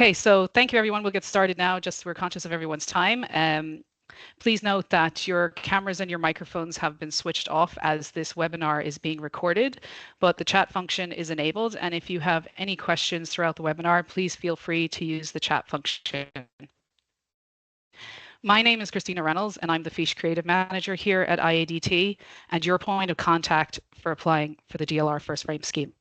Okay, so thank you, everyone. We'll get started now. Just we're conscious of everyone's time. Please note that your cameras and your microphones have been switched off as this webinar is being recorded, but the chat function is enabled. And if you have any questions throughout the webinar, please feel free to use the chat function. My name is Christina Reynolds, and I'm the FISH Creative Manager here at IADT, and your point of contact for applying for the DLR First Frame scheme.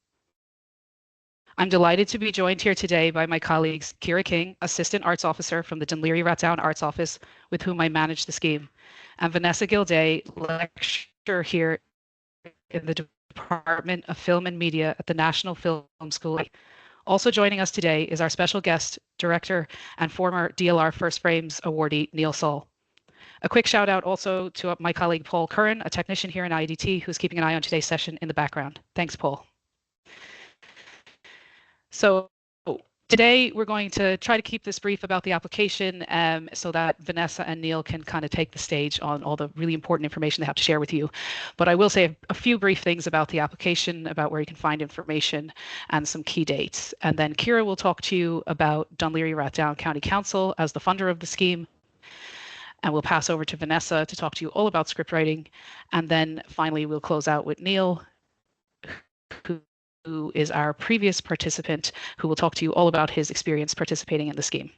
I'm delighted to be joined here today by my colleagues, Kira King, Assistant Arts Officer from the Dún Laoghaire-Rathdown Arts Office, with whom I manage the scheme, and Vanessa Gilday, lecturer here in the Department of Film and Media at the National Film School. Also joining us today is our special guest, director and former DLR First Frames awardee, Neil Saul. A quick shout out also to my colleague, Paul Curran, a technician here in IADT, who's keeping an eye on today's session in the background. Thanks, Paul. So today we're going to try to keep this brief about the application so that Vanessa and Neil can kind of take the stage on all the really important information they have to share with you. But I will say a few brief things about the application, about where you can find information and some key dates. And then Kira will talk to you about Dún Laoghaire-Rathdown County Council as the funder of the scheme. And we'll pass over to Vanessa to talk to you all about script writing. And then finally, we'll close out with Neil, who is our previous participant, who will talk to you all about his experience participating in the scheme.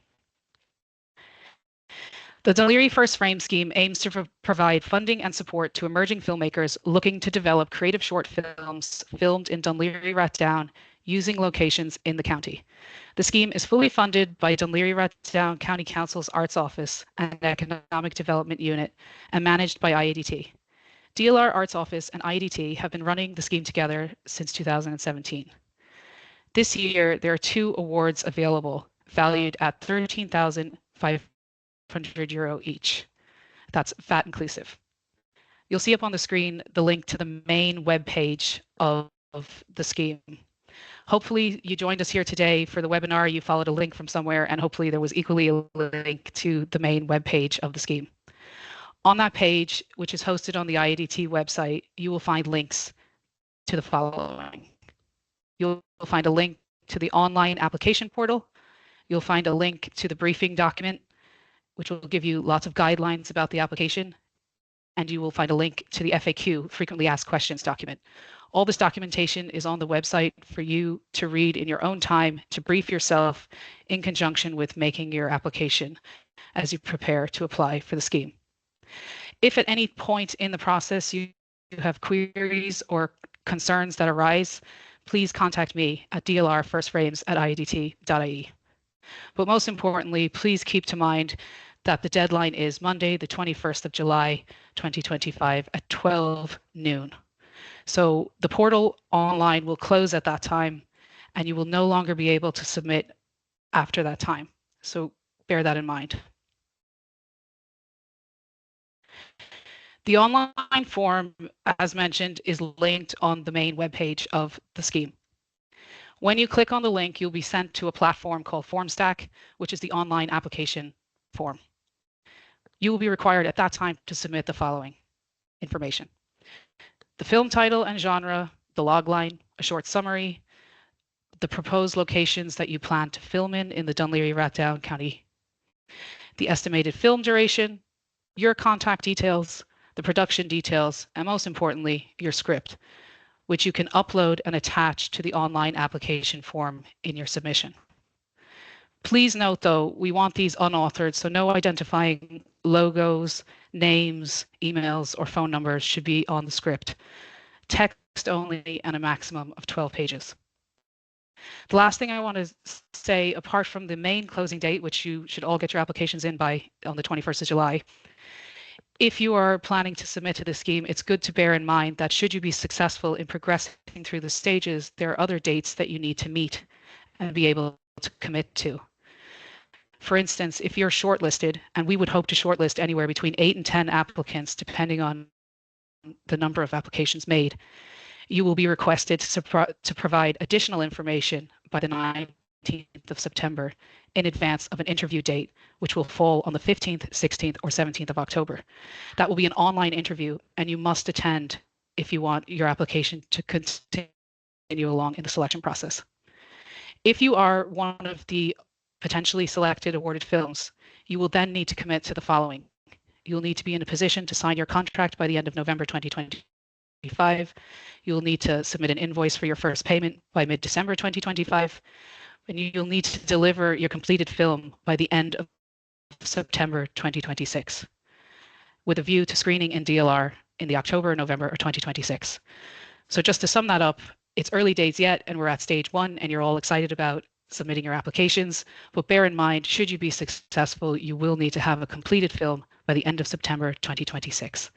The Dún Laoghaire First Frame scheme aims to provide funding and support to emerging filmmakers looking to develop creative short films filmed in Dún Laoghaire-Rathdown using locations in the county. The scheme is fully funded by Dún Laoghaire-Rathdown County Council's Arts Office and Economic Development Unit and managed by IADT. DLR Arts Office and IADT have been running the scheme together since 2017. This year, there are 2 awards available, valued at €13,500 each. That's VAT inclusive. You'll see up on the screen the link to the main webpage of the scheme. Hopefully you joined us here today for the webinar, you followed a link from somewhere, and hopefully there was equally a link to the main webpage of the scheme. On that page, which is hosted on the IADT website, you will find links to the following. You'll find a link to the online application portal. You'll find a link to the briefing document, which will give you lots of guidelines about the application. And you will find a link to the FAQ, Frequently Asked Questions document. All this documentation is on the website for you to read in your own time to brief yourself in conjunction with making your application as you prepare to apply for the scheme. If at any point in the process you have queries or concerns that arise, please contact me at dlrfirstframes@iadt.ie. But most importantly, please keep to mind that the deadline is Monday, the 21st of July, 2025 at 12 noon. So the portal online will close at that time and you will no longer be able to submit after that time. So bear that in mind. The online form, as mentioned, is linked on the main webpage of the scheme. When you click on the link, you'll be sent to a platform called FormStack, which is the online application form. You will be required at that time to submit the following information: the film title and genre, the logline, a short summary, the proposed locations that you plan to film in the Dún Laoghaire-Rathdown County, the estimated film duration, your contact details, the production details, and most importantly, your script, which you can upload and attach to the online application form in your submission. Please note, though, we want these unauthored, so no identifying logos, names, emails, or phone numbers should be on the script. Text only and a maximum of 12 pages. The last thing I want to say, apart from the main closing date, which you should all get your applications in by on the 21st of July, if you are planning to submit to the scheme, it's good to bear in mind that should you be successful in progressing through the stages, there are other dates that you need to meet and be able to commit to. For instance, if you're shortlisted, and we would hope to shortlist anywhere between 8 and 10 applicants, depending on the number of applications made, you will be requested to provide additional information by the 19th of September in advance of an interview date, which will fall on the 15th, 16th, or 17th of October. That will be an online interview, and you must attend if you want your application to continue along in the selection process. If you are one of the potentially selected awarded films, you will then need to commit to the following. You'll need to be in a position to sign your contract by the end of November 2025. You'll need to submit an invoice for your first payment by mid-December 2025, and you'll need to deliver your completed film by the end of September 2026, with a view to screening in DLR in the October or November of 2026. So just to sum that up, it's early days yet, and we're at stage 1, and you're all excited about submitting your applications. But bear in mind, should you be successful, you will need to have a completed film by the end of September 2026.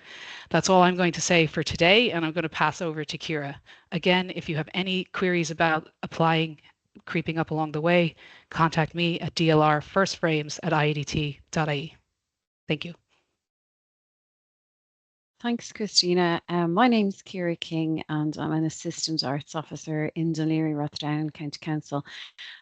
That's all I'm going to say for today, and I'm going to pass over to Kira. Again, if you have any queries about applying, creeping up along the way, contact me at dlrfirstframes@iadt.ie. Thank you. Thanks, Christina. My name's Kira King, and I'm an Assistant Arts Officer in Dún Laoghaire, Rathdown County Council.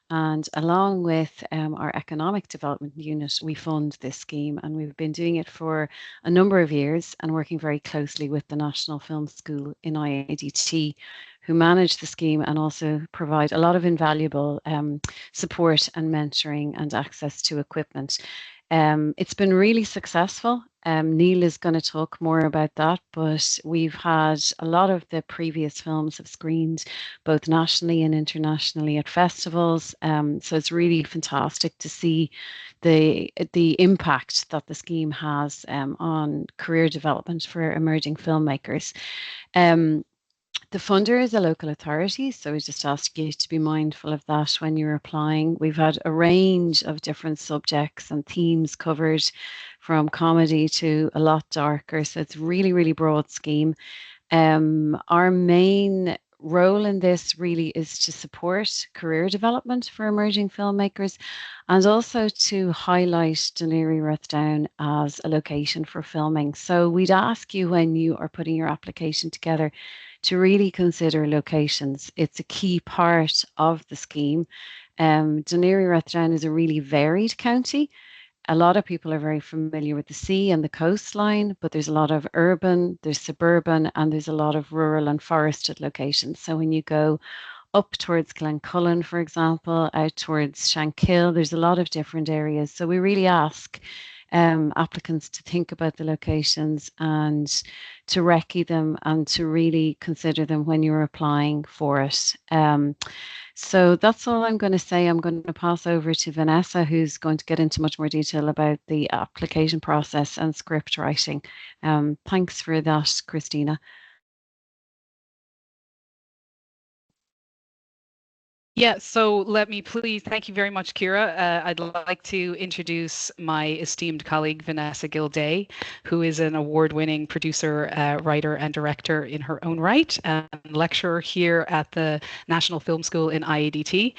And along with our Economic Development Unit, we fund this scheme, and we've been doing it for a number of years and working very closely with the National Film School in IADT, who manage the scheme and also provide a lot of invaluable support and mentoring and access to equipment. It's been really successful. Neil is going to talk more about that, but we've had a lot of the previous films have screened both nationally and internationally at festivals. So it's really fantastic to see the impact that the scheme has on career development for emerging filmmakers. The funder is a local authority, so we just ask you to be mindful of that when you're applying. We've had a range of different subjects and themes covered, from comedy to a lot darker, so it's really, really broad scheme. Our main role in this really is to support career development for emerging filmmakers, and also to highlight Dún Laoghaire Rathdown as a location for filming. So we'd ask you, when you are putting your application together, to really consider locations. It's a key part of the scheme. Dún Laoghaire Rathdown is a really varied county. A lot of people are very familiar with the sea and the coastline, but there's a lot of urban, there's suburban, and there's a lot of rural and forested locations. So when you go up towards Glencullen, for example, out towards Shankill, there's a lot of different areas. So we really ask applicants to think about the locations and to recce them and to really consider them when you're applying for it. So that's all I'm going to say. I'm going to pass over to Vanessa, who's going to get into much more detail about the application process and script writing. Thanks for that, Christina. Yeah, so let me please, thank you very much, Kira. I'd like to introduce my esteemed colleague, Vanessa Gilday, who is an award-winning producer, writer, and director in her own right, and lecturer here at the National Film School in IADT.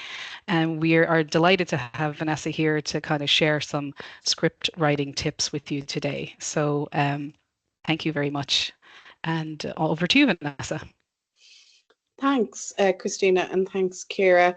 And we are delighted to have Vanessa here to kind of share some script writing tips with you today. So thank you very much. And over to you, Vanessa. Thanks, Christina, and thanks, Kira.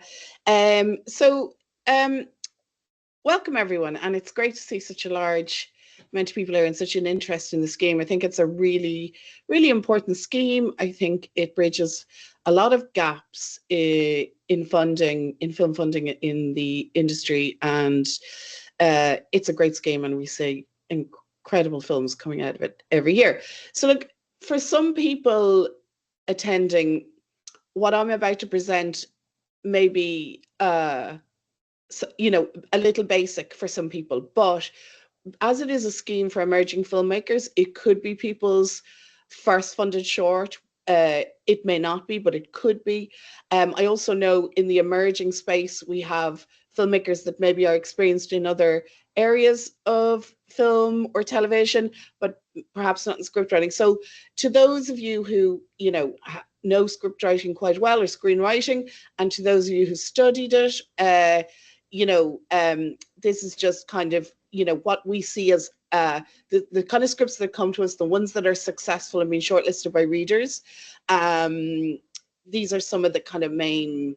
Welcome everyone, and it's great to see such a large amount of people here and such an interest in the scheme. I think it's a really, really important scheme. I think it bridges a lot of gaps in funding, in film funding in the industry, and it's a great scheme, and we see incredible films coming out of it every year. So look, for some people attending, what I'm about to present may be, you know, a little basic for some people, but as it is a scheme for emerging filmmakers, it could be people's first funded short. It may not be, but it could be. I also know in the emerging space, we have filmmakers that maybe are experienced in other areas of film or television, but perhaps not in script writing. So to those of you who, you know script writing quite well, or screenwriting, and to those of you who studied it, this is just kind of, what we see as the kind of scripts that come to us, the ones that are successful and being shortlisted by readers. These are some of the kind of main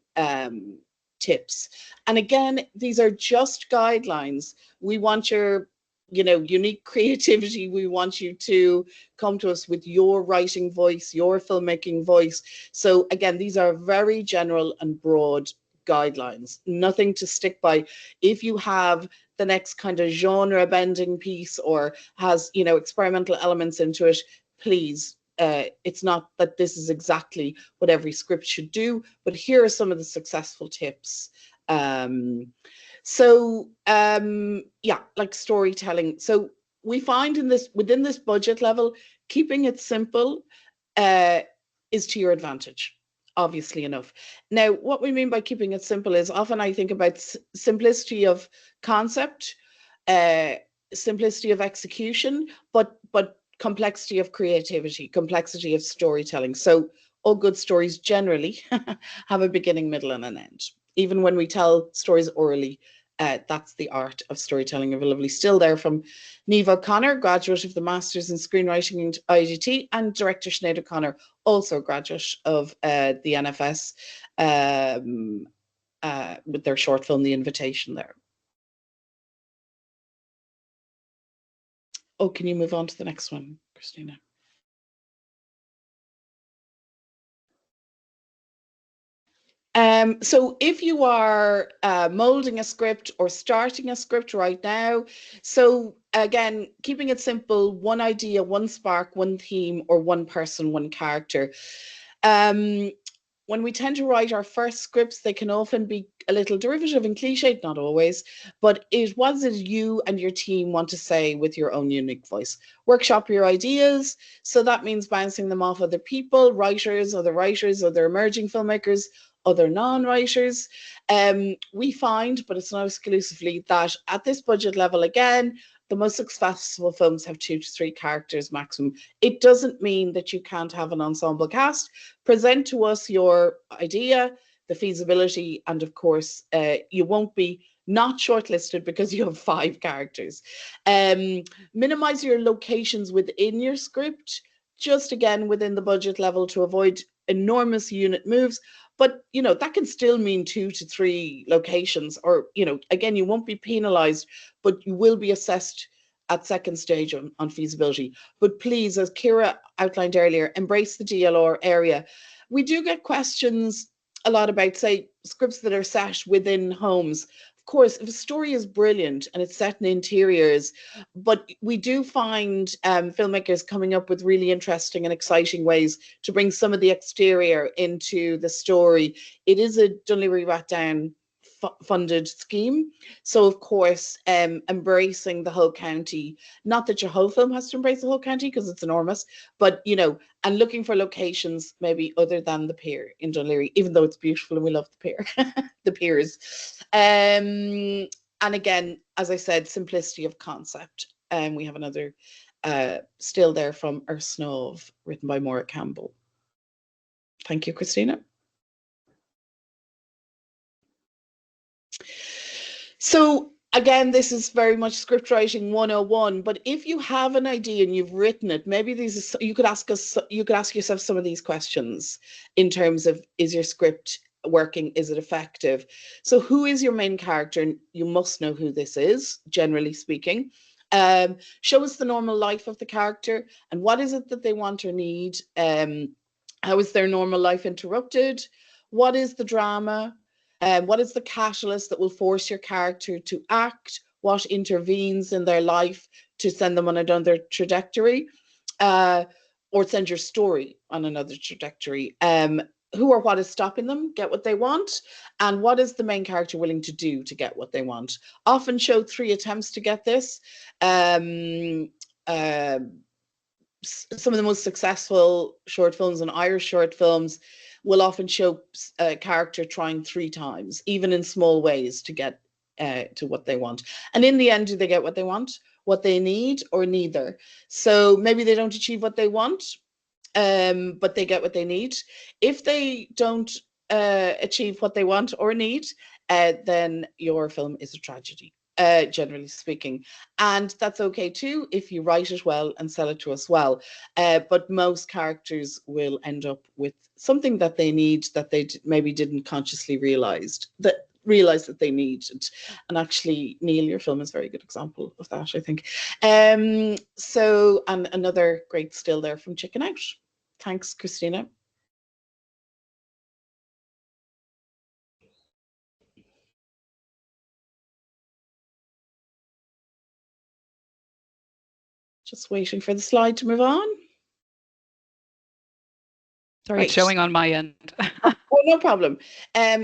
tips. And again, these are just guidelines. We want your unique creativity. We want you to come to us with your writing voice, your filmmaking voice. So again, these are very general and broad guidelines, nothing to stick by. If you have the next kind of genre bending piece or has, you know, experimental elements into it, please, it's not that this is exactly what every script should do, but here are some of the successful tips. Yeah, like storytelling. So we find within this budget level, keeping it simple is to your advantage, obviously enough. Now, what we mean by keeping it simple is often I think about simplicity of concept, simplicity of execution, but complexity of creativity, complexity of storytelling. So all good stories generally have a beginning, middle, and an end. Even when we tell stories orally, that's the art of storytelling. I have a lovely still there from Niamh O'Connor, graduate of the Masters in Screenwriting at IGT, and director Sinead O'Connor, also a graduate of the NFS, with their short film, The Invitation there. Oh, can you move on to the next one, Christina? So if you are molding a script or starting a script right now, so again, keeping it simple, one idea, one spark, one theme, or one person, one character. When we tend to write our first scripts, they can often be a little derivative and cliched, not always, but what is it you and your team want to say with your own unique voice? Workshop your ideas. So that means bouncing them off other people, writers, other emerging filmmakers, other non-writers. We find, but it's not exclusively, that at this budget level, again, the most successful films have 2 to 3 characters maximum. It doesn't mean that you can't have an ensemble cast. Present to us your idea, the feasibility, and of course, you won't be not shortlisted because you have 5 characters. Minimize your locations within your script, just again within the budget level to avoid enormous unit moves. But, you know, that can still mean 2 to 3 locations, or, you know, again, you won't be penalized, but you will be assessed at second stage on feasibility. But please, as Ciara outlined earlier, embrace the DLR area. We do get questions a lot about, say, scripts that are set within homes. Of course, if a story is brilliant and it's set in interiors, but we do find filmmakers coming up with really interesting and exciting ways to bring some of the exterior into the story. It is a Dún Laoghaire Rathdown funded scheme. So of course, embracing the whole county, not that your whole film has to embrace the whole county because it's enormous, but, you know, and looking for locations maybe other than the pier in Dún Laoghaire, even though it's beautiful and we love the pier, the piers. And again, as I said, simplicity of concept. And we have another still there from Ursnov, written by Maura Campbell. Thank you, Christina. So again, this is very much script writing 101, but if you have an idea and you've written it, maybe you could ask yourself some of these questions in terms of, is your script working? Is it effective? So who is your main character? You must know who this is, generally speaking. Show us the normal life of the character and what is it that they want or need. How is their normal life interrupted? What is the drama? What is the catalyst that will force your character to act? What intervenes in their life to send them on another trajectory, or send your story on another trajectory? Who or what is stopping them get what they want? And what is the main character willing to do to get what they want? Often show 3 attempts to get this. Some of the most successful short films and Irish short films will often show a character trying 3 times, even in small ways, to get to what they want. And in the end, do they get what they want, what they need, or neither? So maybe they don't achieve what they want, but they get what they need. If they don't achieve what they want or need, then your film is a tragedy. Generally speaking, and that's okay too if you write it well and sell it to us well, but most characters will end up with something that they need that they maybe didn't consciously realize that they needed. And actually, Neil, your film is a very good example of that, I think. So, and another great still there from Chicken Out. Thanks, Christina. Just waiting for the slide to move on. Sorry, it's showing on my end. Oh, no problem.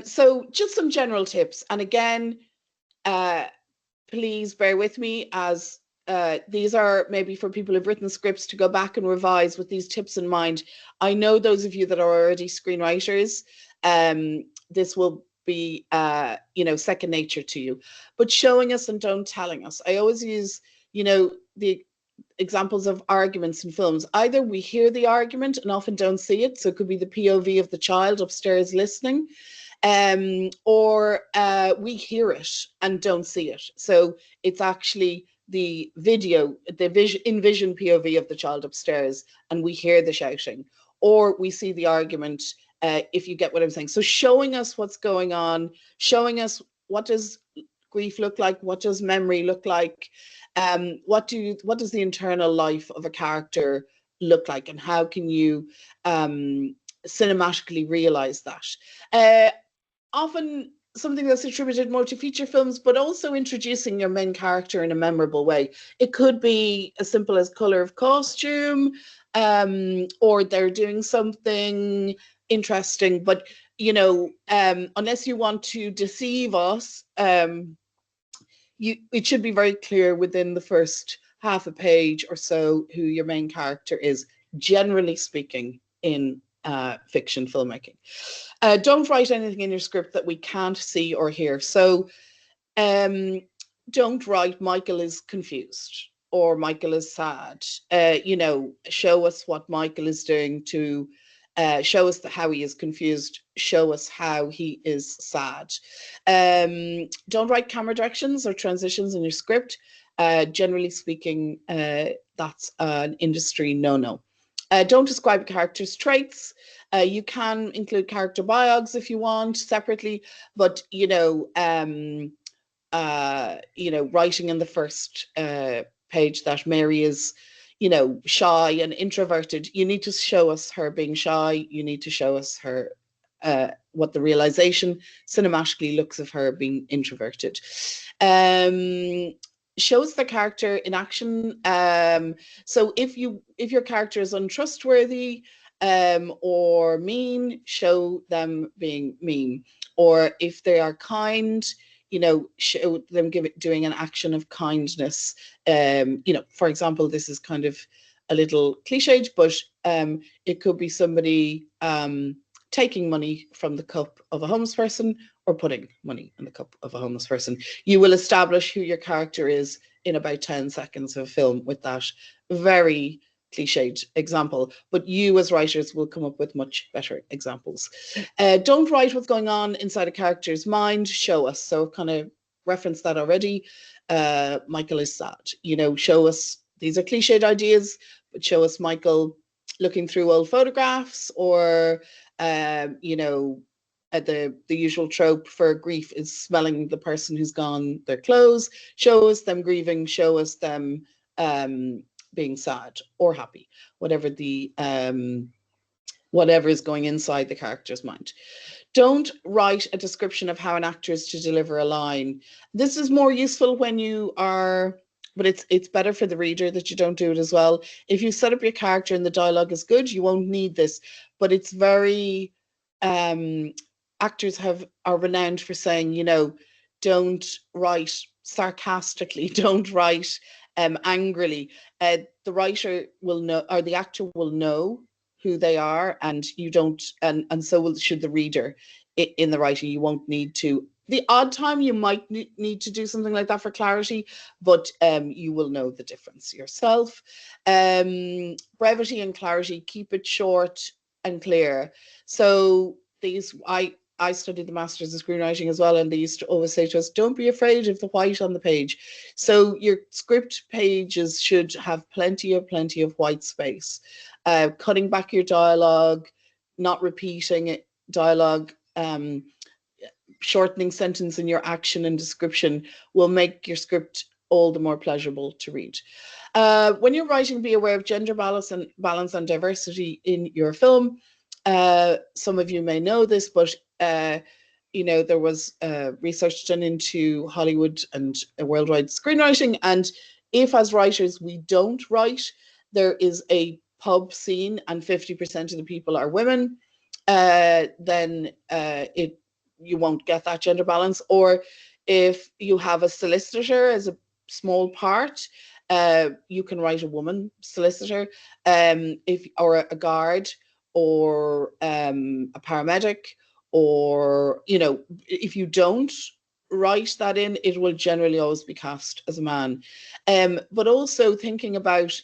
So just some general tips. And again, please bear with me, as these are maybe for people who've written scripts to go back and revise with these tips in mind. I know those of you that are already screenwriters, this will be, second nature to you. But showing us and don't telling us. I always use, the examples of arguments in films. Either we hear the argument and often don't see it, so it could be the POV of the child upstairs listening, or we hear it and don't see it. So it's actually the video, the in-vision POV of the child upstairs, and we hear the shouting, or we see the argument, if you get what I'm saying. So showing us what's going on, showing us what does grief look like, what does memory look like, what does the internal life of a character look like, and how can you cinematically realize that. Often something that's attributed more to feature films, but also introducing your main character in a memorable way. It could be as simple as color of costume, or they're doing something interesting, but unless you want to deceive us, it should be very clear within the first half a page or so who your main character is, generally speaking, in fiction filmmaking. Don't write anything in your script that we can't see or hear. So don't write Michael is confused or Michael is sad. Show us what Michael is doing to show us how he is confused, show us how he is sad. Don't write camera directions or transitions in your script. Generally speaking, that's an industry no-no. Don't describe a character's traits. You can include character biogs if you want separately, but writing in the first page that Mary is shy and introverted, you need to show us her being shy. You need to show us her what the realization cinematically looks of her being introverted. Shows the character in action. So if your character is untrustworthy or mean, show them being mean. Or if they are kind, show them doing an action of kindness. For example, this is kind of a little cliched, but it could be somebody taking money from the cup of a homeless person or putting money in the cup of a homeless person. You will establish who your character is in about 10 seconds of film with that very cliched example, but you as writers will come up with much better examples. Don't write what's going on inside a character's mind, show us. So I've kind of referenced that already. Michael is sad, show us, these are cliched ideas, but show us Michael looking through old photographs, or the usual trope for grief is smelling the person who's gone their clothes. Show us them grieving, show us them being sad or happy, whatever is going inside the character's mind. Don't write a description of how an actor is to deliver a line. This is more useful when you are, but it's better for the reader that you don't do it as well. If you set up your character and the dialogue is good, you won't need this, but it's very, actors are renowned for saying, don't write sarcastically, don't write angrily. The writer will know, or the actor will know who they are, and you don't, and so should the reader in the writing. You won't need to. The odd time you might need to do something like that for clarity, but you will know the difference yourself. Brevity and clarity, keep it short and clear. So these, I studied the Masters of Screenwriting as well, and they used to always say to us, don't be afraid of the white on the page. So your script pages should have plenty of white space. Cutting back your dialogue, not repeating dialogue, shortening sentence in your action and description will make your script all the more pleasurable to read. When you're writing, be aware of gender balance and diversity in your film. Some of you may know this, but there was research done into Hollywood and worldwide screenwriting, and If as writers we don't write, there is a pub scene and 50% of the people are women, then you won't get that gender balance. Or if you have a solicitor as a small part, you can write a woman solicitor, or a guard, or a paramedic, or if you don't write that in, it will generally always be cast as a man. But also thinking about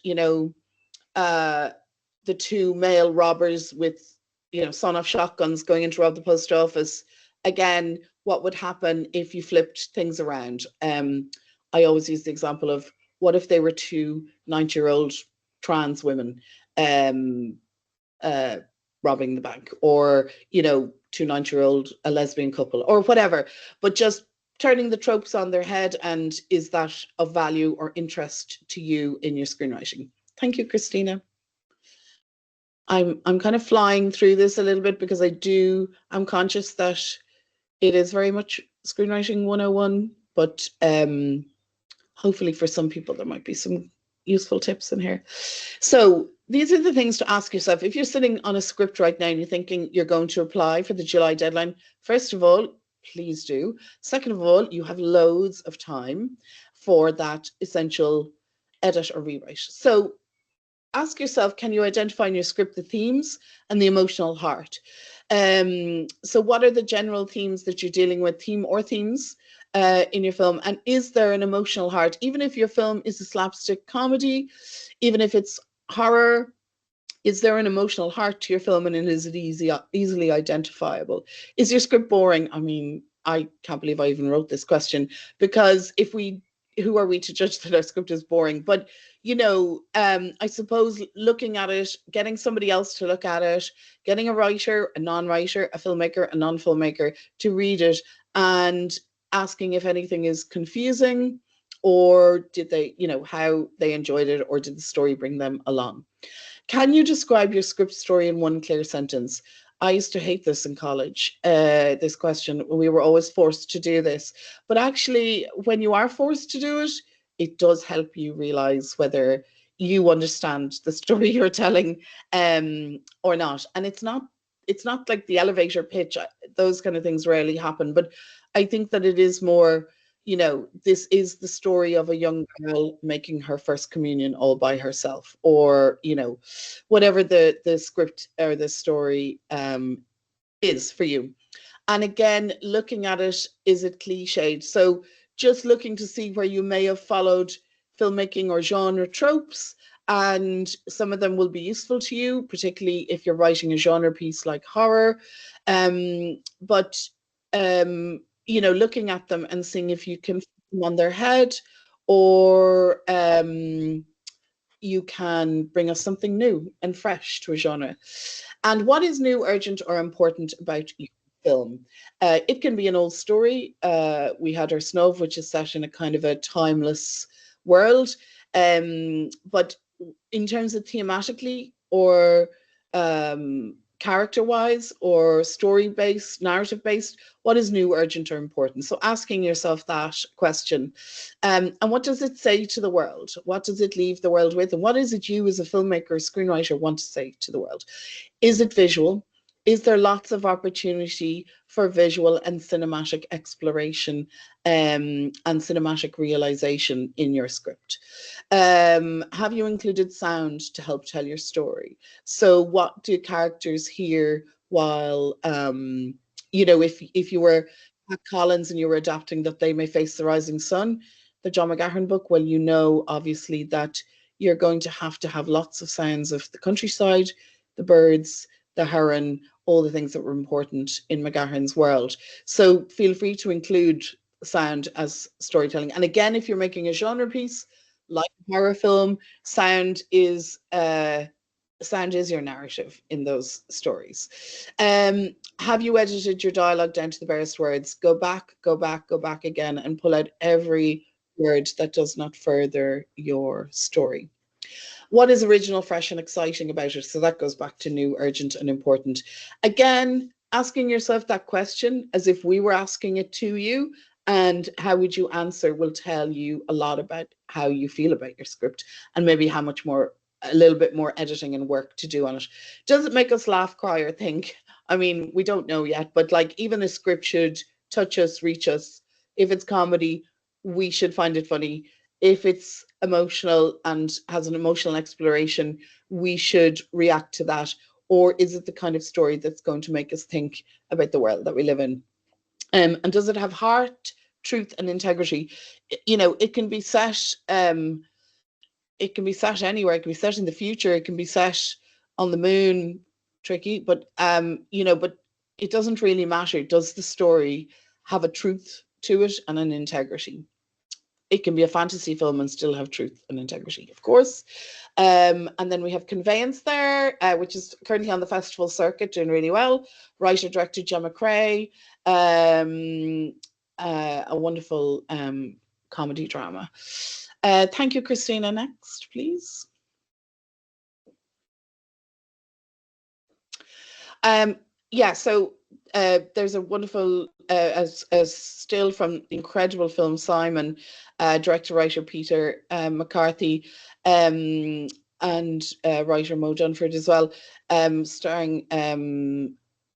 the two male robbers with sawn-off shotguns going in to rob the post office. Again, what would happen if you flipped things around? I always use the example of, what if they were two 90-year-old trans women robbing the bank, or two 90-year-old a lesbian couple, or whatever, but just turning the tropes on their head. And is that of value or interest to you in your screenwriting? Thank you, Christina. I'm kind of flying through this a little bit because I'm conscious that it is very much screenwriting 101, but hopefully for some people there might be some useful tips in here. So these are the things to ask yourself. If you're sitting on a script right now and you're thinking you're going to apply for the July deadline, first of all, please do. Second of all, you have loads of time for that essential edit or rewrite. So ask yourself, can you identify in your script the themes and the emotional heart? So what are the general themes that you're dealing with, theme or themes, in your film? And is there an emotional heart? Even if your film is a slapstick comedy, even if it's horror, is there an emotional heart to your film, and is it easily identifiable? Is your script boring? I mean, I can't believe I even wrote this question, because who are we to judge that our script is boring? But I suppose looking at it, getting somebody else to look at it, getting a writer, a non-writer, a filmmaker, a non-filmmaker to read it, and asking if anything is confusing, or did they, how they enjoyed it, or did the story bring them along? Can you describe your script story in one clear sentence? I used to hate this in college, this question. We were always forced to do this. But actually, when you are forced to do it, it does help you realize whether you understand the story you're telling or not. And it's not like the elevator pitch. Those kind of things rarely happen. But I think that it is more, this is the story of a young girl making her first communion all by herself, or, whatever the script or the story is for you. And again, looking at it, is it cliched? So just looking to see where you may have followed filmmaking or genre tropes, and some of them will be useful to you, particularly if you're writing a genre piece like horror. Looking at them and seeing if you can put them on their head, or you can bring us something new and fresh to a genre. And what is new, urgent, or important about your film? It can be an old story. We had our Snov, which is set in a kind of a timeless world. But in terms of thematically, or character-wise, or story-based, narrative-based, what is new, urgent, or important? So asking yourself that question. And what does it say to the world? What does it leave the world with? And what is it you as a filmmaker or screenwriter want to say to the world? Is it visual? Is there lots of opportunity for visual and cinematic exploration and cinematic realization in your script? Have you included sound to help tell your story? So what do characters hear while, if you were Pat Collins and you were adapting That They May Face the Rising Sun, the John McGahern book, well, obviously that you're going to have lots of sounds of the countryside, the birds, the heron, all the things that were important in McGahern's world. So feel free to include sound as storytelling. And again, if you're making a genre piece like a horror film, sound is your narrative in those stories. Have you edited your dialogue down to the barest words? Go back again, and pull out every word that does not further your story. What is original, fresh, and exciting about it? So that goes back to new, urgent, and important. Again, asking yourself that question as if we were asking it to you, And how would you answer will tell you a lot about how you feel about your script, and maybe how much more, a little bit more editing and work to do on it. Does it make us laugh, cry, or think? I mean, we don't know yet, but like, even a script should touch us, reach us. If it's comedy, we should find it funny. If it's emotional and has an emotional exploration, we should react to that. Or is it the kind of story that's going to make us think about the world that we live in? And does it have heart, truth, and integrity? You know, it can be set. It can be set anywhere. It can be set in the future. It can be set on the moon. Tricky, but you know, but it doesn't really matter. Does the story have a truth to it and an integrity? It can be a fantasy film and still have truth and integrity, of course. And then we have Conveyance there, which is currently on the festival circuit, doing really well. Writer, director Gemma Cray. A wonderful comedy drama. Thank you, Christina. Next, please. Yeah, so there's a wonderful a still from the incredible film Simon, director writer Peter McCarthy, and writer Mo Dunford as well, starring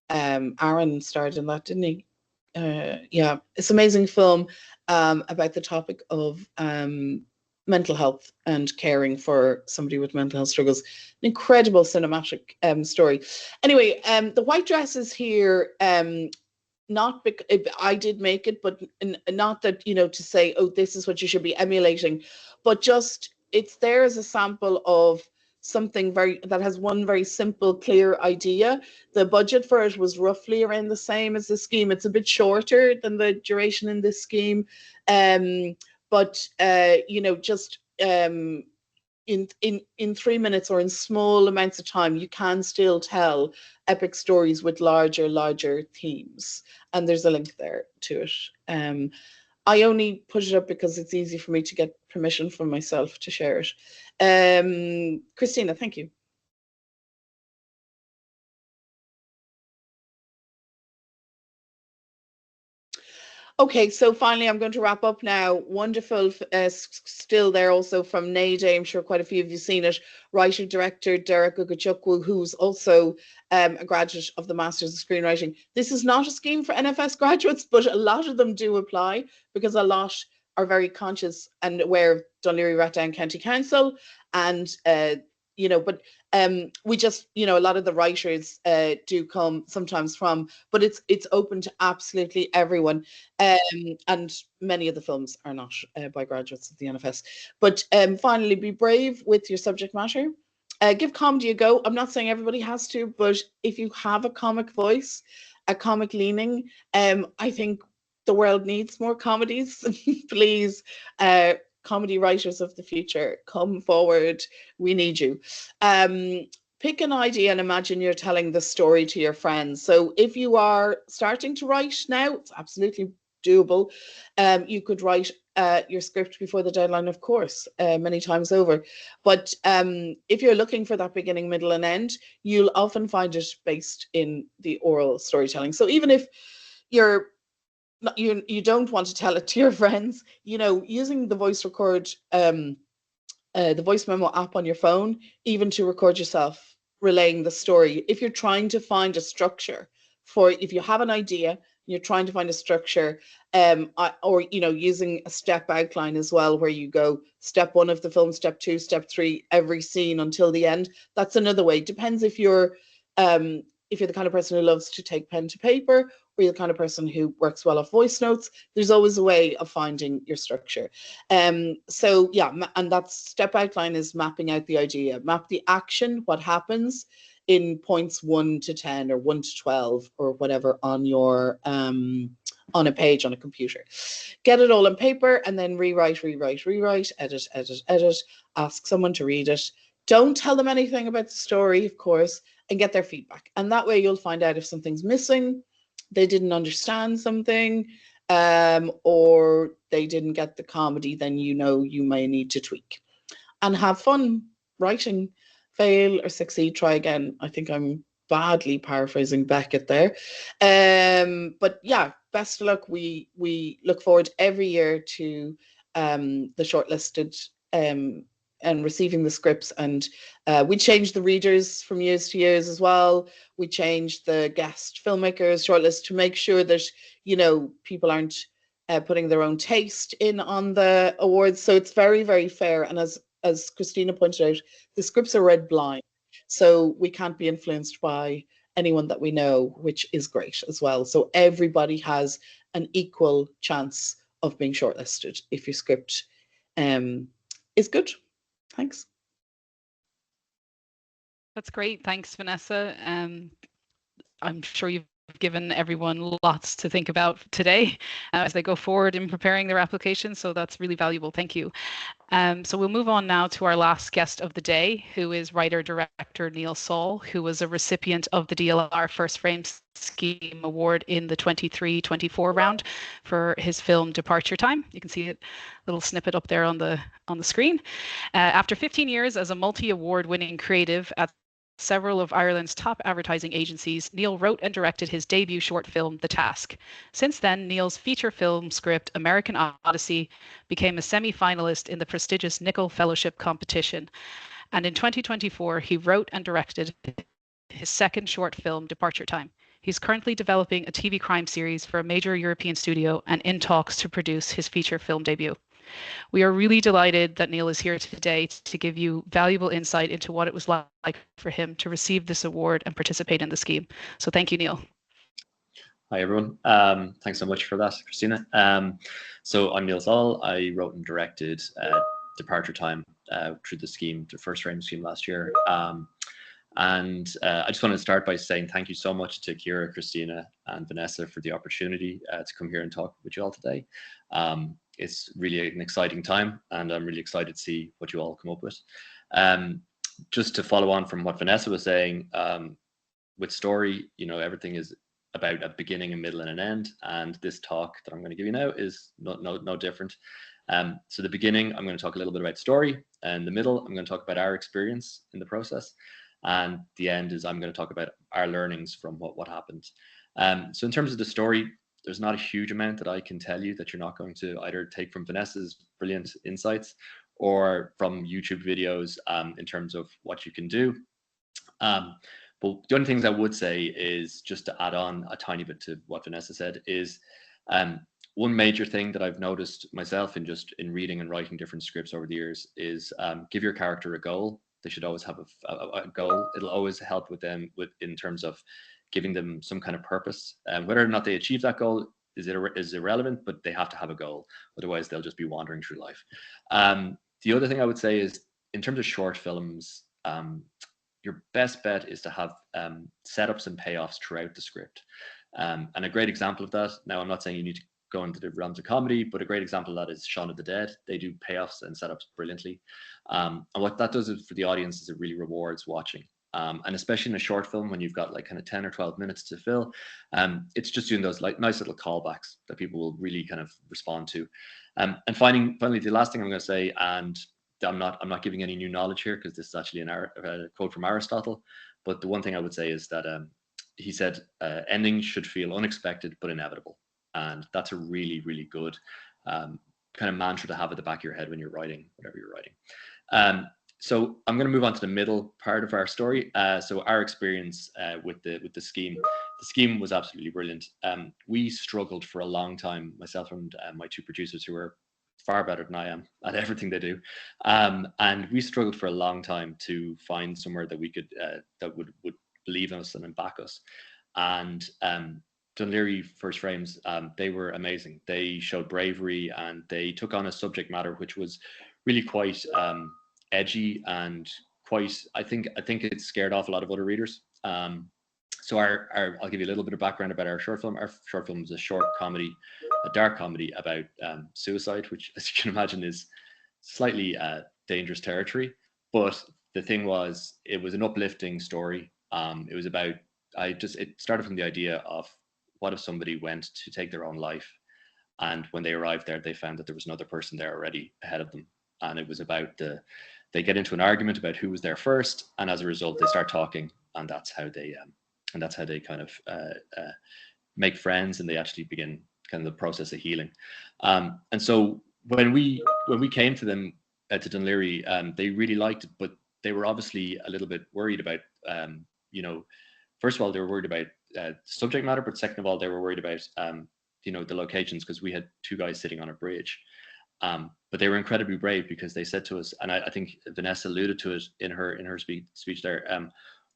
Aaron starred in that, didn't he? Yeah, it's an amazing film about the topic of mental health and caring for somebody with mental health struggles. An incredible cinematic story. Anyway, the white dresses here, not because I did make it, but not that, you know, to say, oh, this is what you should be emulating, but just it's there as a sample of something that has one very simple, clear idea. The budget for it was roughly around the same as the scheme. It's a bit shorter than the duration in this scheme, but you know, just in 3 minutes or in small amounts of time, you can still tell epic stories with larger themes. And there's a link there to it. I only put it up because it's easy for me to get permission from myself to share it. Christina, thank you. Okay, so finally, I'm going to wrap up now. Wonderful, still there also from NADA. I'm sure quite a few of you seen it. Writer, director Derek Ugachukwu, who's also a graduate of the Masters of Screenwriting. This is not a scheme for NFS graduates, but a lot of them do apply because a lot are very conscious and aware of Dún Laoghaire-Rathdown County Council, and you know, but we just, you know, a lot of the writers do come sometimes from, but it's open to absolutely everyone, and many of the films are not by graduates of the NFS. But finally, be brave with your subject matter. Give comedy a go. I'm not saying everybody has to, but if you have a comic voice, a comic leaning, I think the world needs more comedies. Please, comedy writers of the future, come forward. We need you. Pick an idea and imagine you're telling the story to your friends. So if you are starting to write now, it's absolutely doable. You could write your script before the deadline, of course, many times over. But if you're looking for that beginning, middle, and end, you'll often find it based in the oral storytelling. So even if you don't want to tell it to your friends, you know, using the voice record, the voice memo app on your phone, even to record yourself relaying the story. If you're trying to find a structure for, if you have an idea, you're trying to find a structure, or, you know, using a step outline as well, where you go step 1 of the film, step 2, step 3, every scene until the end. That's another way. Depends if you're the kind of person who loves to take pen to paper, or you're the kind of person who works well off voice notes. There's always a way of finding your structure. So yeah, and that step outline is mapping out the idea, map the action, what happens in points 1 to 10 or 1 to 12 or whatever on your on a page on a computer. Get it all on paper and then rewrite, edit, ask someone to read it. Don't tell them anything about the story, of course, and get their feedback. And that way you'll find out if something's missing, they didn't understand something, or they didn't get the comedy, then you know you may need to tweak. And have fun writing. Fail or succeed, try again. I think I'm badly paraphrasing Beckett there. But yeah, best of luck. We look forward every year to the shortlisted and receiving the scripts, and we change the readers from years to years as well. We change the guest filmmakers shortlist to make sure that, you know, people aren't putting their own taste in on the awards. So it's very, very fair. And as Christina pointed out, the scripts are read blind, so we can't be influenced by anyone that we know, which is great as well. So everybody has an equal chance of being shortlisted if your script is good. Thanks. That's great. Thanks, Vanessa. I'm sure you've given everyone lots to think about today as they go forward in preparing their application. So that's really valuable. Thank you. So we'll move on now to our last guest of the day, who is writer-director Neil Saul, who was a recipient of the DLR First Frame Scheme Award in the 23-24 round for his film Departure Time. You can see a little snippet up there on the screen. After 15 years as a multi-award winning creative at several of Ireland's top advertising agencies, Neil wrote and directed his debut short film, The Task. Since then, Neil's feature film script, American Odyssey, became a semi-finalist in the prestigious Nickel Fellowship competition. And in 2024, he wrote and directed his second short film, Departure Time. He's currently developing a TV crime series for a major European studio and in talks to produce his feature film debut. We are really delighted that Neil is here today to give you valuable insight into what it was like for him to receive this award and participate in the scheme. So thank you, Neil. Hi, everyone. Thanks so much for that, Christina. So I'm Neil Saul. I wrote and directed Departure Time through the scheme, the First Frame scheme last year. And I just want to start by saying thank you so much to Ciara, Christina, and Vanessa for the opportunity to come here and talk with you all today. It's really an exciting time, and I'm really excited to see what you all come up with. Just to follow on from what Vanessa was saying, with story, you know, everything is about a beginning, a middle, and an end. And this talk that I'm going to give you now is no different. So the beginning, I'm going to talk a little bit about story, and the middle, I'm going to talk about our experience in the process. And the end is I'm going to talk about our learnings from what happened. So in terms of the story, there's not a huge amount that I can tell you that you're not going to either take from Vanessa's brilliant insights or from YouTube videos in terms of what you can do. But the only things I would say is, just to add on a tiny bit to what Vanessa said, is one major thing that I've noticed myself in reading and writing different scripts over the years is give your character a goal. They should always have a goal. It'll always help with them in terms of giving them some kind of purpose. Whether or not they achieve that goal is irrelevant, but they have to have a goal. Otherwise, they'll just be wandering through life. The other thing I would say is, in terms of short films, your best bet is to have setups and payoffs throughout the script. And a great example of that, now I'm not saying you need to go into the realms of comedy, but a great example of that is Shaun of the Dead. They do payoffs and setups brilliantly. And what that does for the audience is it really rewards watching. And especially in a short film, when you've got like kind of 10 or 12 minutes to fill, it's just doing those like nice little callbacks that people will really kind of respond to. And finally, the last thing I'm going to say, and I'm not giving any new knowledge here because this is actually a quote from Aristotle, but the one thing I would say is that he said endings should feel unexpected but inevitable. And that's a really, really good kind of mantra to have at the back of your head when you're writing whatever you're writing. So I'm going to move on to the middle part of our story. So our experience with the scheme. The scheme was absolutely brilliant. We struggled for a long time, myself and my two producers, who are far better than I am at everything they do. And we struggled for a long time to find somewhere that we could that would believe in us and back us. And Dún Laoghaire First Frames, they were amazing. They showed bravery, and they took on a subject matter which was really quite edgy and quite, I think it scared off a lot of other readers. So I'll give you a little bit of background about our short film. Our short film was a short comedy, a dark comedy about suicide, which, as you can imagine, is slightly dangerous territory. But the thing was, it was an uplifting story. It was about, it started from the idea of, what if somebody went to take their own life, and when they arrived there, they found that there was another person there already ahead of them. And it was about they get into an argument about who was there first, and as a result, they start talking, and that's how they kind of make friends, and they actually begin kind of the process of healing. And so when we came to them to Dún Laoghaire, they really liked it, but they were obviously a little bit worried about, you know, first of all, they were worried about subject matter, but second of all, they were worried about, you know, the locations, because we had 2 guys sitting on a bridge. But they were incredibly brave, because they said to us, and I think Vanessa alluded to it in her speech there,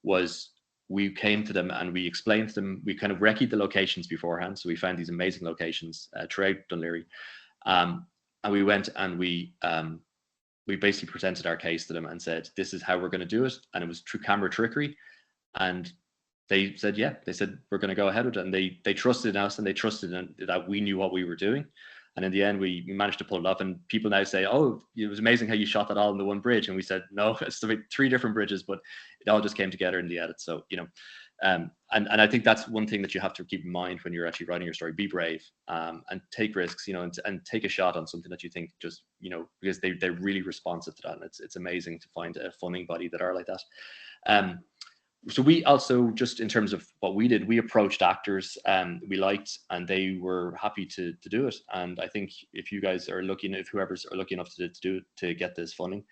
was we came to them and we explained to them, we kind of recce'd the locations beforehand. So we found these amazing locations throughout Dún Laoghaire. And we went and we basically presented our case to them and said, this is how we're going to do it. And it was through camera trickery. And they said, yeah, they said, we're going to go ahead with it. And they trusted in us, and they trusted in that we knew what we were doing. And in the end, we managed to pull it off. And people now say, oh, it was amazing how you shot that all in the one bridge. And we said, no, it's 3 different bridges, but it all just came together in the edit. So, you know, and I think that's one thing that you have to keep in mind when you're actually writing your story. Be brave, and take risks, you know, and take a shot on something that you think just, you know, because they're really responsive to that. And it's amazing to find a funding body that are like that. So we also, just in terms of what we did, we approached actors we liked, and they were happy to do it. And I think if you guys are looking, if whoever's are lucky enough to get this funding,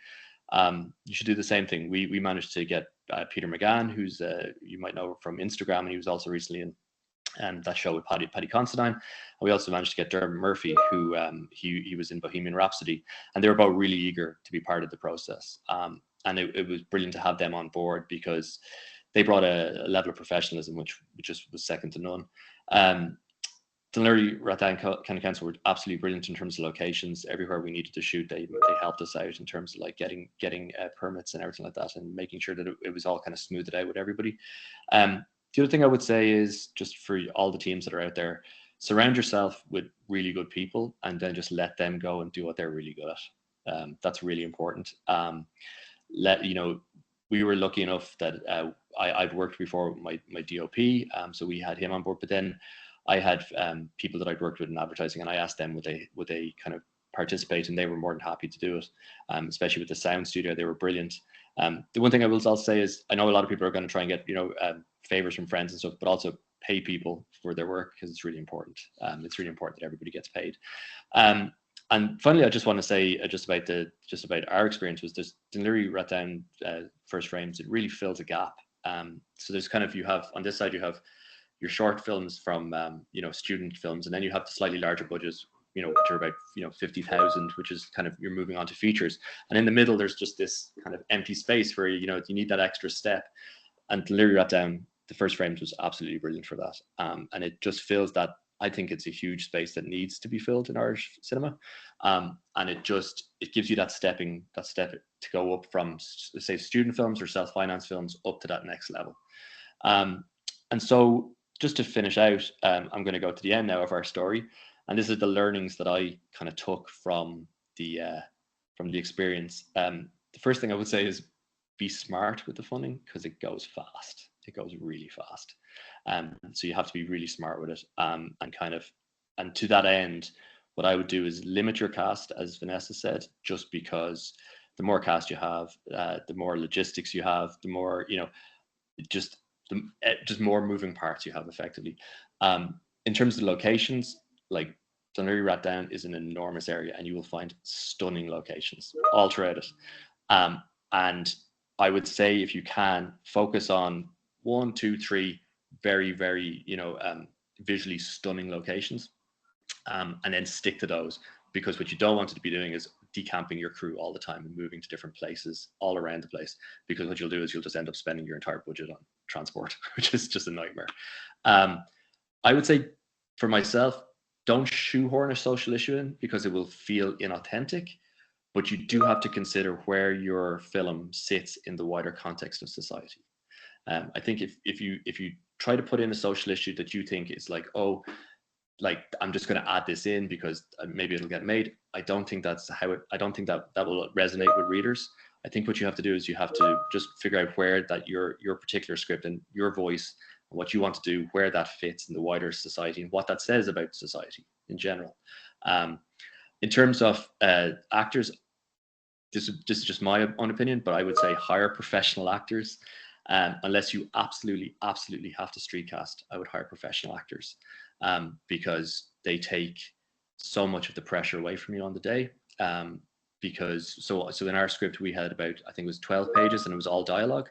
you should do the same thing. We managed to get Peter McGann, who's you might know from Instagram, and he was also recently in that show with Paddy Considine. And we also managed to get Dermot Murphy, who he was in Bohemian Rhapsody, and they were both really eager to be part of the process. And it was brilliant to have them on board, because they brought a level of professionalism which just was second to none. Dún Laoghaire Rathdown County Council were absolutely brilliant in terms of locations. Everywhere we needed to shoot, they helped us out in terms of like getting permits and everything like that, and making sure that it was all kind of smoothed out with everybody. The other thing I would say is, just for all the teams that are out there, surround yourself with really good people, and then just let them go and do what they're really good at. That's really important. You know, we were lucky enough that I'd worked before with my DOP, so we had him on board. But then I had people that I'd worked with in advertising, and I asked them would they kind of participate, and they were more than happy to do it. Especially with the sound studio, they were brilliant. The one thing I will also say is, I know a lot of people are going to try and get, you know, favors from friends and stuff, but also pay people for their work, because it's really important. It's really important that everybody gets paid. And finally, I just want to say just about our experience was this Dún Laoghaire Rathdown First Frames. It really fills a gap. So there's kind of, you have on this side, you have your short films from you know, student films, and then you have the slightly larger budgets, you know, which are about, you know, 50,000, which is kind of, you're moving on to features. And in the middle, there's just this kind of empty space where, you know, you need that extra step. And Dún Laoghaire Rathdown, the First Frames, was absolutely brilliant for that. And it just fills that. I think it's a huge space that needs to be filled in Irish cinema, and it gives you that step to go up from, say, student films or self-finance films up to that next level. And so, just to finish out, I'm going to go to the end now of our story, and this is the learnings that I kind of took from the experience. The first thing I would say is, be smart with the funding, because it goes fast. It goes really fast. So you have to be really smart with it. And to that end, what I would do is limit your cast, as Vanessa said, just because the more cast you have, the more logistics you have, the more, you know, just more moving parts you have effectively. In terms of locations, like Dún Laoghaire Rathdown is an enormous area, and you will find stunning locations all throughout it. And I would say, if you can, focus on 1, 2, 3 very, very, you know, visually stunning locations, and then stick to those, because what you don't want to be doing is decamping your crew all the time and moving to different places all around the place, because what you'll do is you'll just end up spending your entire budget on transport, which is just a nightmare. I would say, for myself, don't shoehorn a social issue in, because it will feel inauthentic, but you do have to consider where your film sits in the wider context of society. I think if you try to put in a social issue that you think is like, oh, like, I'm just going to add this in because maybe it'll get made, I don't think that's how it. I don't think that will resonate with readers. I think what you have to do is you have to just figure out where that your particular script and your voice and what you want to do, where that fits in the wider society and what that says about society in general. In terms of actors, this is just my own opinion, but I would say hire professional actors. Unless you absolutely have to street cast, I would hire professional actors, because they take so much of the pressure away from you on the day. Because so in our script we had about, I think it was 12 pages, and it was all dialogue.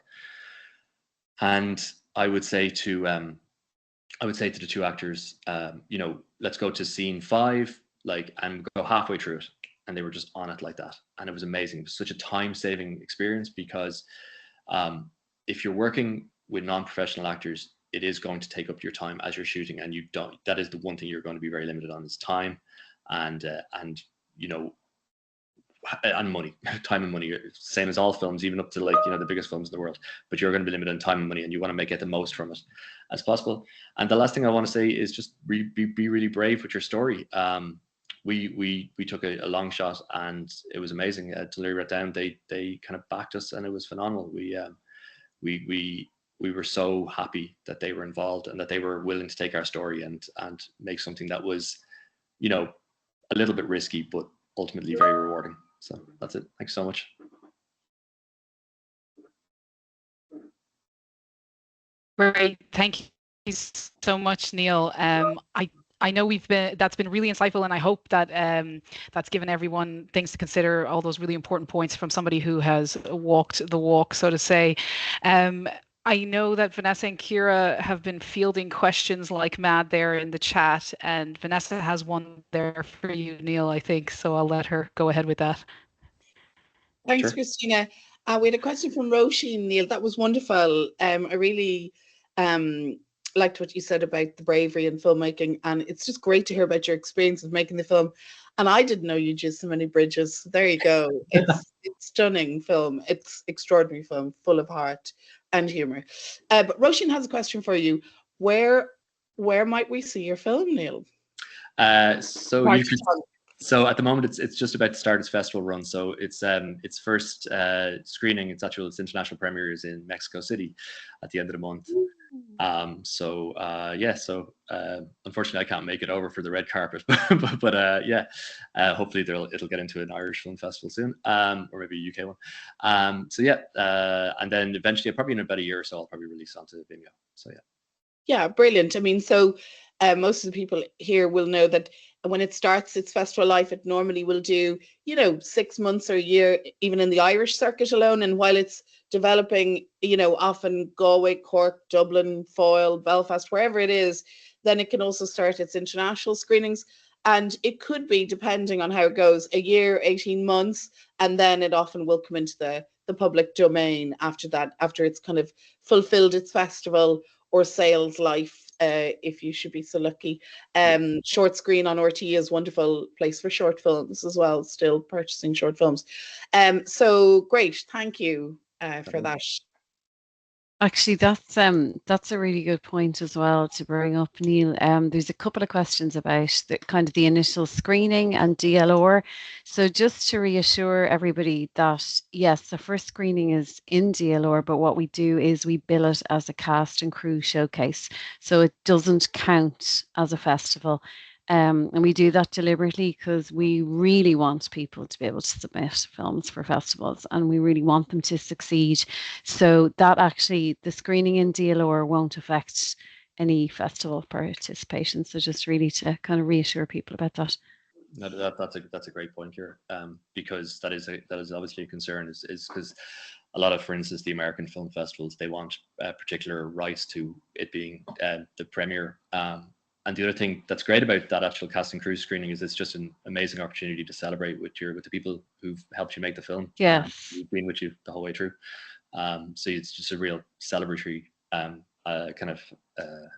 And I would say to the two actors, let's go to scene 5, and go halfway through it. And they were just on it like that. And it was amazing. It was such a time-saving experience, because if you're working with non-professional actors, it is going to take up your time as you're shooting, and that is the one thing you're going to be very limited on, is time and money. Time and money, same as all films, even up to the biggest films in the world. But you're going to be limited on time and money, and you want to get the most from it as possible. And the last thing I want to say is just be really brave with your story. We took a long shot, and it was amazing. Dún Laoghaire Rathdown, they kind of backed us, and it was phenomenal. We were so happy that they were involved, and that they were willing to take our story and make something that was, a little bit risky, but ultimately very rewarding. So that's it. Thanks so much. Great. Thank you so much, Neil. I know that's been really insightful, and I hope that that's given everyone things to consider, all those really important points from somebody who has walked the walk, so to say. I know that Vanessa and Ciara have been fielding questions like mad there in the chat, and Vanessa has one there for you, Neil, I think, so I'll let her go ahead with that. Thanks, Sure. Christina. We had a question from Roisin, Neil. That was wonderful. I really liked what you said about the bravery in filmmaking, and it's just great to hear about your experience of making the film. And I didn't know you'd used so many bridges. There you go. It's stunning film. It's extraordinary film, full of heart and humor. But Roisin has a question for you. Where might we see your film, Neil? So at the moment, it's just about to start its festival run. So its first screening, its international premiere is in Mexico City at the end of the month. Unfortunately I can't make it over for the red carpet, but hopefully it'll get into an Irish film festival soon, or maybe a UK one. And then eventually, probably in about a year or so, I'll probably release onto Vimeo. So yeah, brilliant. I mean, so most of the people here will know that when it starts its festival life, it normally will do 6 months or a year, even in the Irish circuit alone. And while it's developing, often Galway, Cork, Dublin, Foyle, Belfast, wherever it is, then it can also start its international screenings. And it could be, depending on how it goes, a year, 18 months, and then it often will come into the public domain after that, after it's kind of fulfilled its festival or sales life, if you should be so lucky. Short Screen on RT is a wonderful place for short films as well, still purchasing short films. So great, thank you for that. Actually, that's a really good point as well to bring up, Neil. There's a couple of questions about the initial screening and DLR. So just to reassure everybody that yes, the first screening is in DLR, but what we do is we bill it as a cast and crew showcase. So it doesn't count as a festival. And we do that deliberately because we really want people to be able to submit films for festivals, and we really want them to succeed. So that actually, the screening in DLR won't affect any festival participation. So just really to kind of reassure people about that. That's a great point here, because that is obviously a concern, is because a lot of, for instance, the American film festivals, they want particular rights to it being the premiere. And the other thing that's great about that actual cast and crew screening is it's just an amazing opportunity to celebrate with the people who've helped you make the film. Yes. Who've been with you the whole way through. So it's just a real celebratory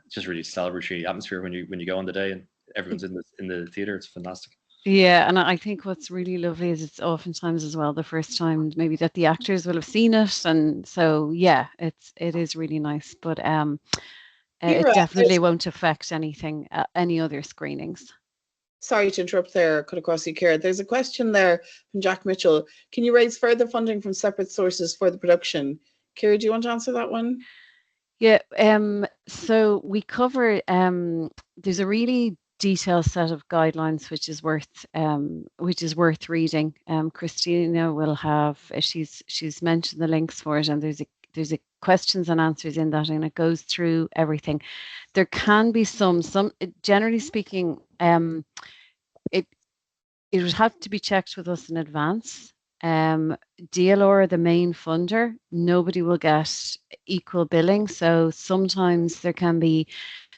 just really celebratory atmosphere when you go on the day and everyone's in the theater. It's fantastic. Yeah, and I think what's really lovely is it's oftentimes as well the first time maybe that the actors will have seen it, and so yeah, it is really nice. But it definitely won't affect anything, any other screenings. Sorry to interrupt there, cut across you, Ciara. There's a question there from Jack Mitchell. Can you raise further funding from separate sources for the production? Ciara, do you want to answer that one? Yeah, so we cover, there's a really detailed set of guidelines which is worth reading. Christina will have, she's mentioned the links for it, and there's a questions and answers in that, and it goes through everything. There can be some generally speaking, it would have to be checked with us in advance. DLR, the main funder, nobody will get equal billing. So sometimes there can be,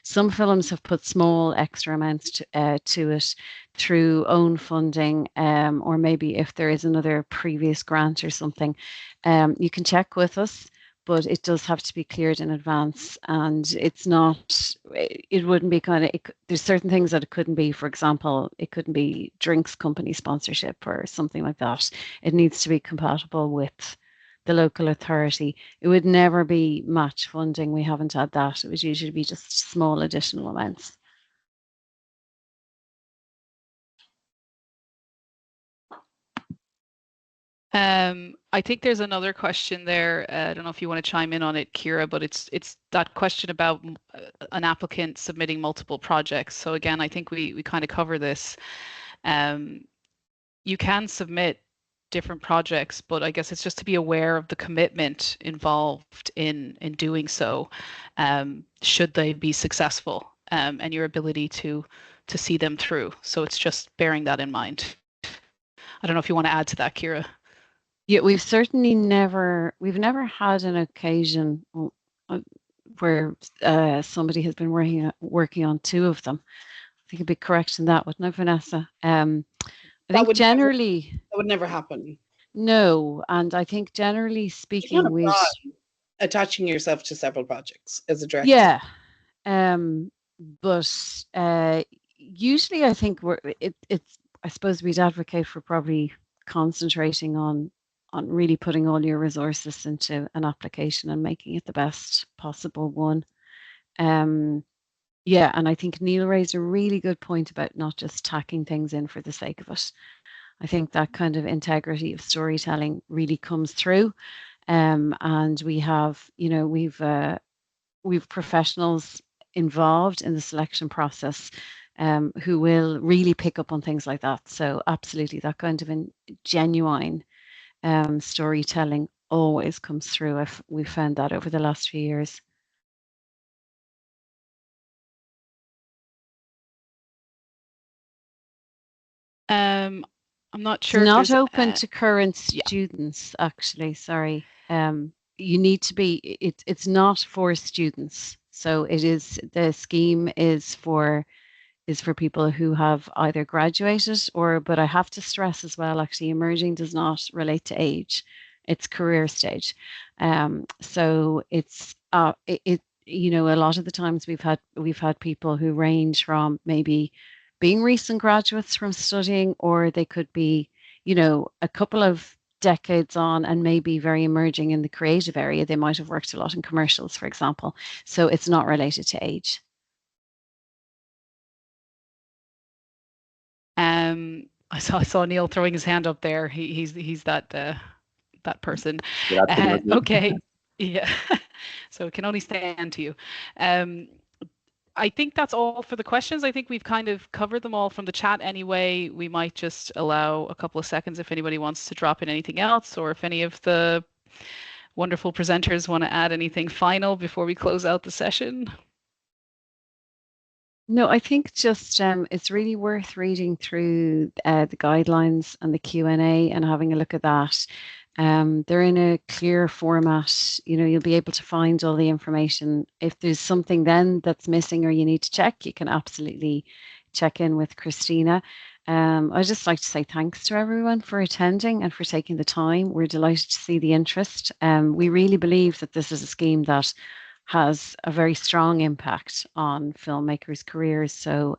some films have put small extra amounts to it through own funding, or maybe if there is another previous grant or something. You can check with us, but it does have to be cleared in advance, and it's not, it wouldn't be kind of, there's certain things that it couldn't be. For example, it couldn't be drinks company sponsorship or something like that. It needs to be compatible with the local authority. It would never be match funding. We haven't had that. It would usually be just small additional amounts. I think there's another question there. I don't know if you want to chime in on it, Ciara, but it's that question about an applicant submitting multiple projects. So again, I think we kind of cover this. You can submit different projects, but I guess it's just to be aware of the commitment involved in doing so, should they be successful, and your ability to see them through. So it's just bearing that in mind. I don't know if you want to add to that, Ciara. Yeah, we've never had an occasion where somebody has been working on two of them. I think it'd be correct in that, wouldn't it, Vanessa? I think generally that would never happen. No, and I think generally speaking, we attaching yourself to several projects as a director. Yeah, but usually I think it's I suppose we'd advocate for probably concentrating on really putting all your resources into an application and making it the best possible one. Yeah, and I think Neil raised a really good point about not just tacking things in for the sake of it. I think that kind of integrity of storytelling really comes through. And we have, we've professionals involved in the selection process who will really pick up on things like that. So absolutely, that kind of genuine storytelling always comes through. We've found that over the last few years. I'm not sure. It's not open to current students, actually. Sorry. You need to be. It's not for students. So it is. The scheme is for people who have either graduated or. But I have to stress as well. Actually, emerging does not relate to age. It's career stage. So it's a lot of the times we've had people who range from maybe being recent graduates from studying, or they could be, a couple of decades on and maybe very emerging in the creative area. They might have worked a lot in commercials, for example. So it's not related to age. I saw Neil throwing his hand up there. He's that person. Yeah, okay. Yeah. So it can only stand to you. I think that's all for the questions. I think we've kind of covered them all from the chat anyway. We might just allow a couple of seconds if anybody wants to drop in anything else, or if any of the wonderful presenters want to add anything final before we close out the session. No, I think just it's really worth reading through the guidelines and the Q&A and having a look at that. They're in a clear format. You'll be able to find all the information. If there's something then that's missing or you need to check, you can absolutely check in with Christina. I'd just like to say thanks to everyone for attending and for taking the time. We're delighted to see the interest. We really believe that this is a scheme that has a very strong impact on filmmakers' careers. So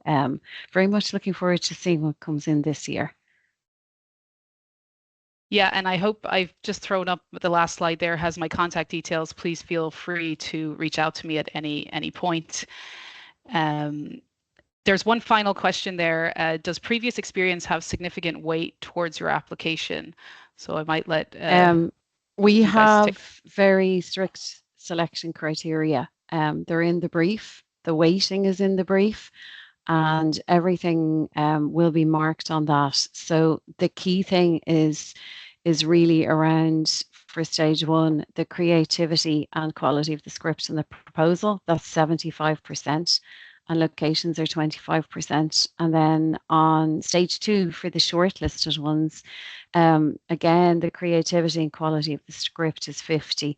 very much looking forward to seeing what comes in this year. Yeah, and I hope I've just thrown up the last slide there has my contact details. Please feel free to reach out to me at any point. There's one final question there. Does previous experience have significant weight towards your application? So I might let we have very strict selection criteria. They're in the brief. The weighting is in the brief, and everything will be marked on that. So the key thing is really around for stage one, the creativity and quality of the script and the proposal, that's 75%, and locations are 25%. And then on stage two, for the shortlisted ones, again, the creativity and quality of the script is 50.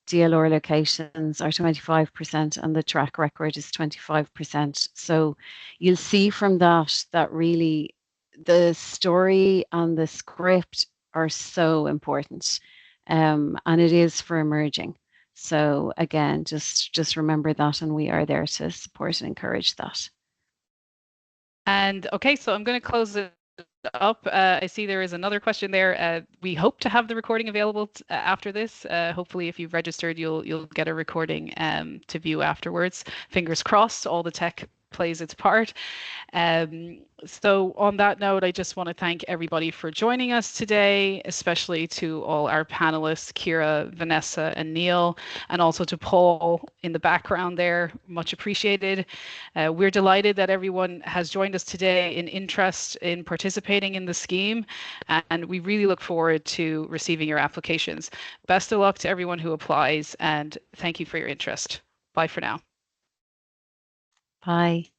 DLR locations are 25% and the track record is 25%. So you'll see from that really the story and the script are so important, and it is for emerging. So again, just remember that, and we are there to support and encourage that. And okay, so I'm going to close it up. I see there is another question there. We hope to have the recording available after this. Hopefully, if you've registered, you'll get a recording to view afterwards. Fingers crossed, all the tech plays its part. So on that note, I just want to thank everybody for joining us today, especially to all our panelists, Kira, Vanessa, and Neil, and also to Paul in the background there. Much appreciated. We're delighted that everyone has joined us today in interest in participating in the scheme, and we really look forward to receiving your applications. Best of luck to everyone who applies, and thank you for your interest. Bye for now. Bye.